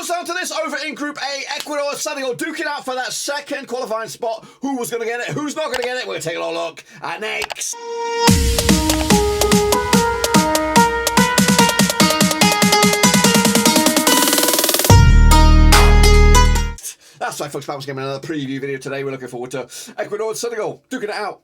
comes down to this over in Group A. Ecuador Senegal duking out for that second qualifying spot. Who was going to get it? Who's not going to get it? We're going to take a little look at next. That's right, folks. Back again, another preview video today. We're looking forward to Ecuador Senegal duking it out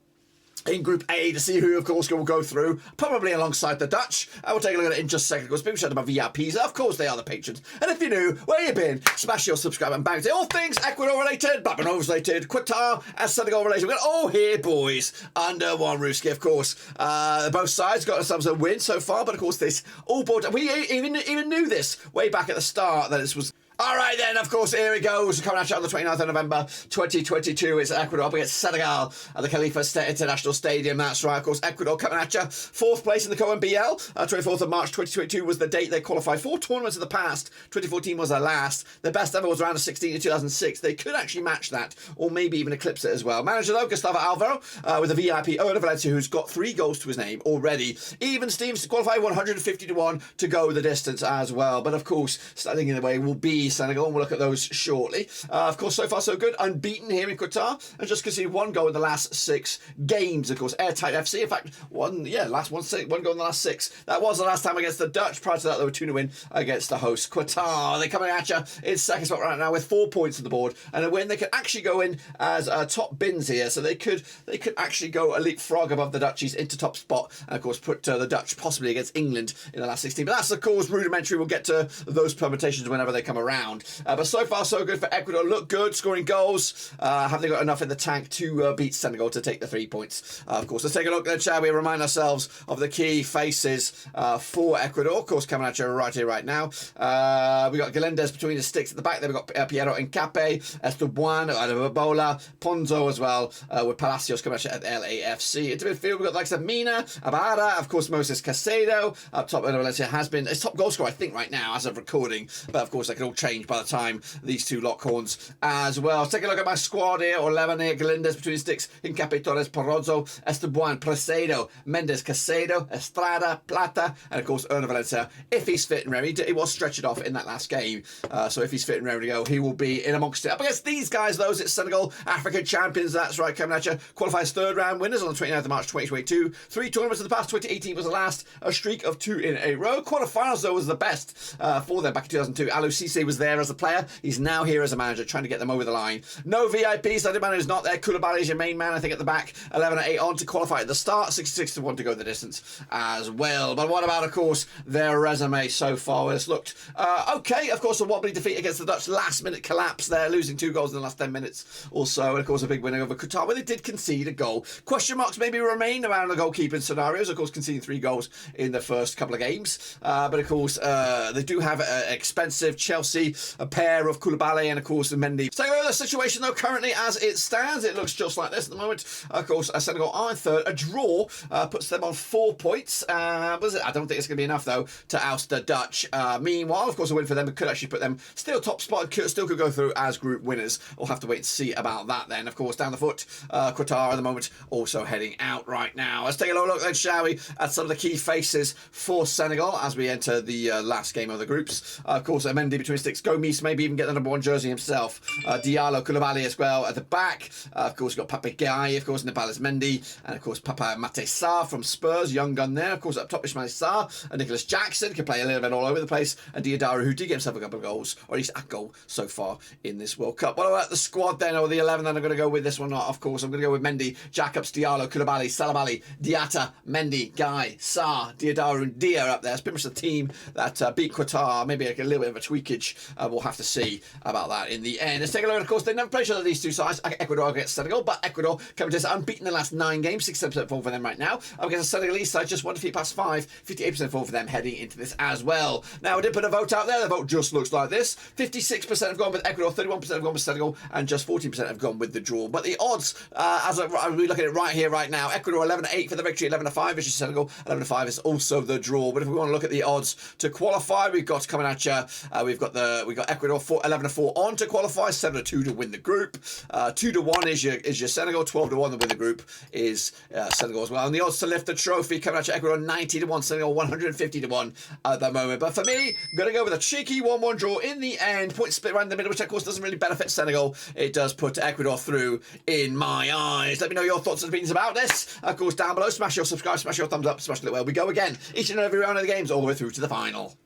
in Group A to see who, of course, will go through, probably alongside the Dutch. We'll take a look at it in just a second. Of course, people shout about VIPs. Of course, they are the patrons. And if you're new, where you been? Smash your subscribe button, bang. All things Ecuador related, Babanovs related, Qatar and Senegal related. We're all here, boys, under one roof. Of course, both sides got themselves a win so far, but of course, this all brought. We even knew this way back at the start that this was. All right, then, of course, here it goes. Coming at you on the 29th of November, 2022. It's Ecuador up against Senegal at the Khalifa International Stadium. That's right, of course, Ecuador coming at you. Fourth place in the CONBL. 24th of March, 2022 was the date they qualified. 4 tournaments in the past. 2014 was their last. The best ever was round of 16 in 2006. They could actually match that, or maybe even eclipse it as well. Manager, though, Gustavo Alvaro, with a VIP, Erna Valencia, who's got 3 goals to his name already. Even Steve's qualified 150 to 1 to go the distance as well. But, of course, standing in the way will be Senegal, and we'll look at those shortly. Of course, so far so good. Unbeaten here in Qatar, and just conceded 1 goal in the last 6 games. Of course, airtight FC. In fact, one goal in the last 6. That was the last time against the Dutch. Prior to that, they were 2-0 win against the host Qatar. They're coming at you in second spot right now with 4 points on the board and a win. They could actually go in as top bins here, so they could actually go a leapfrog above the Dutchies into top spot, and of course put the Dutch possibly against England in the last 16. But that's of course rudimentary. We'll get to those permutations whenever they come around. But so far, so good for Ecuador. Look good, scoring goals. Have they got enough in the tank to beat Senegal to take the 3 points? Of course, let's take a look then, shall we? Remind ourselves of the key faces for Ecuador. Of course, coming at you right here, right now. We got Galindez between the sticks at the back. Then we got Piero Ncape, Esteban, Bola, Ponzo as well, with Palacios coming at you at LAFC. Into midfield, we've got like Mina, Abada, of course, Moses Caicedo. Up top, Valencia has been his top goal scorer, I think, right now as of recording. But of course, that could all change by the time these two lock horns as well. Let's take a look at my squad here. 11 here. Galindez between sticks. Ncape, Torres, Porozzo, Esteban, Presedo, Mendes, Caicedo, Estrada, Plata, and of course Erna Valencia. If he's fit and ready, he was stretched off in that last game. So if he's fit and ready to go, he will be in amongst it. Up against these guys, though, it's Senegal, African champions. That's right, coming at you. Qualifies 3rd round winners on the 29th of March 2022. 3 tournaments in the past. 2018 was the last. A streak of 2 in a row. Quarterfinals, though, was the best for them back in 2002. Alou Cisse was there as a player. He's now here as a manager, trying to get them over the line. No VIPs. The man who's not there. Koulibaly is your main man, I think, at the back. 11-8 on to qualify at the start. 66 to 1 to go the distance as well. But what about, of course, their resume so far? Well, it's looked okay. Of course, a wobbly defeat against the Dutch. Last-minute collapse there, losing 2 goals in the last 10 minutes or so. And, of course, a big win over Qatar, where they did concede a goal. Question marks maybe remain around the goalkeeping scenarios. Of course, conceding 3 goals in the first couple of games. But, of course, they do have an expensive Chelsea, a pair of Koulibaly and, of course, Mendy. So the situation, though, currently as it stands, it looks just like this at the moment. Of course, Senegal are in 3rd. A draw puts them on 4 points. I don't think it's going to be enough, though, to oust the Dutch. Meanwhile, of course, a win for them could actually put them still top spot, still could go through as group winners. We'll have to wait and see about that then. Of course, down the foot, Qatar at the moment also heading out right now. Let's take a look then, shall we, at some of the key faces for Senegal as we enter the last game of the groups. Of course, Mendy between sticks. Gomis maybe even get the number 1 jersey himself. Diallo, Koulibaly as well at the back. Of course, we've got Pape Gueye, of course, Nepal is Mendy, and of course, Papa Mate Sarr from Spurs, young gun there. Of course, up top, Ismail Sarr and Nicholas Jackson can play a little bit all over the place. And Diadaru, who did get himself a couple of goals, or at least a goal so far in this World Cup. What about the squad then, or the 11 that I'm going to go with this one? Of course, I'm going to go with Mendy, Jacobs, Diallo, Koulibaly, Salabali, Diatta, Mendy, Gueye, Sarr, Diadaru, and Dia up there. It's pretty much the team that beat Qatar. Maybe a little bit of a tweakage. We'll have to see about that in the end. Let's take a look. Of course, they never played each other, these two sides. Ecuador against Senegal, but Ecuador coming to unbeaten in the last 9 games, 67% form for them right now. Against the Senegalese side, just 1 defeat past 5, 58% form for them heading into this as well. Now, I did put a vote out there. The vote just looks like this. 56% have gone with Ecuador, 31% have gone with Senegal, and just 14% have gone with the draw. But the odds, as we look at it right here, right now, Ecuador 11-8 for the victory, 11-5 versus Senegal, 11-5 is also the draw. But if we want to look at the odds to qualify, we've got coming at you, we've got the we got Ecuador 11-4 on to qualify, 7-2 to win the group. 2-1 is your Senegal, 12-1 to win the group is Senegal as well. And the odds to lift the trophy coming out to Ecuador 90-1, Senegal 150-1 at the moment. But for me, I'm going to go with a cheeky 1-1 draw in the end. Point split right in the middle, which of course doesn't really benefit Senegal. It does put Ecuador through in my eyes. Let me know your thoughts and opinions about this. Of course, down below, smash your subscribe, smash your thumbs up, smash the little bell. We go again each and every round of the games all the way through to the final.